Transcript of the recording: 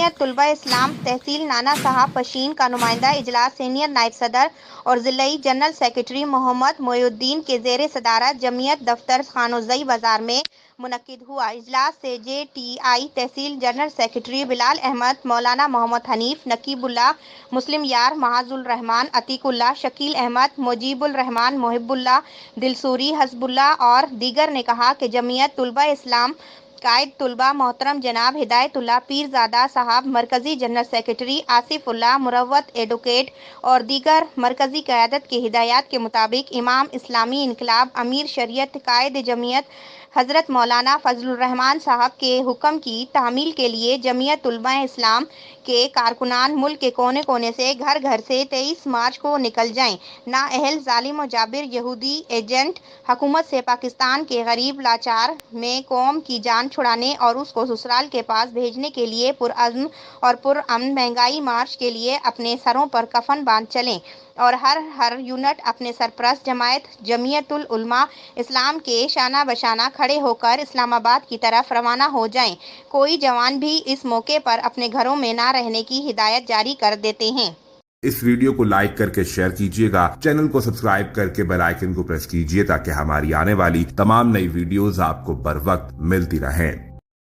جمعیت طلبہ اسلام تحصیل نانا صاحب پشین کا نمائندہ اجلاس سینئر نائب صدر اور ضلعی جنرل سیکریٹری محمد محی الدین کے زیر صدارت جمعیت دفتر خانوزئی بازار میں منعقد ہوا۔ اجلاس سے جے ٹی آئی تحصیل جنرل سیکریٹری بلال احمد، مولانا محمد حنیف، نقیب اللہ، مسلم یار، معاذ الرحمان، عتیق اللہ، شکیل احمد، مجیب الرحمان، محب اللہ، دلسوری، حسب اللہ اور دیگر نے کہا کہ جمعیت طلبہ اسلام قائد طلبہ محترم جناب ہدایت اللہ پیرزادہ صاحب، مرکزی جنرل سیکریٹری آصف اللہ مروت ایڈوکیٹ اور دیگر مرکزی قیادت کی ہدایات کے مطابق امام اسلامی انقلاب امیر شریعت قائد جمعیت حضرت مولانا فضل الرحمان صاحب کے حکم کی تعمیل کے لیے جمعیت طلبہ اسلام کے کارکنان ملک کے کونے کونے سے گھر گھر سے 23 مارچ کو نکل جائیں۔ نااہل ظالم و جابر یہودی ایجنٹ حکومت سے پاکستان کے غریب لاچار میں قوم کی جان چھڑانے اور اس کو سسرال کے پاس بھیجنے کے لیے پرعزم اور پرامن مہنگائی مارچ کے لیے اپنے سروں پر کفن باندھ چلیں اور ہر یونٹ اپنے سرپرست جماعت جمعیت العلماء اسلام کے شانہ بشانہ کھڑے ہو کر اسلام آباد کی طرف روانہ ہو جائیں۔ کوئی جوان بھی اس موقع پر اپنے گھروں میں نہ رہنے کی ہدایت جاری کر دیتے ہیں۔ اس ویڈیو کو لائک کر کے شیئر کیجئے گا، چینل کو سبسکرائب کر کے بیل آئیکن کو پریس کیجئے تاکہ ہماری آنے والی تمام نئی ویڈیوز آپ کو بر وقت ملتی رہیں۔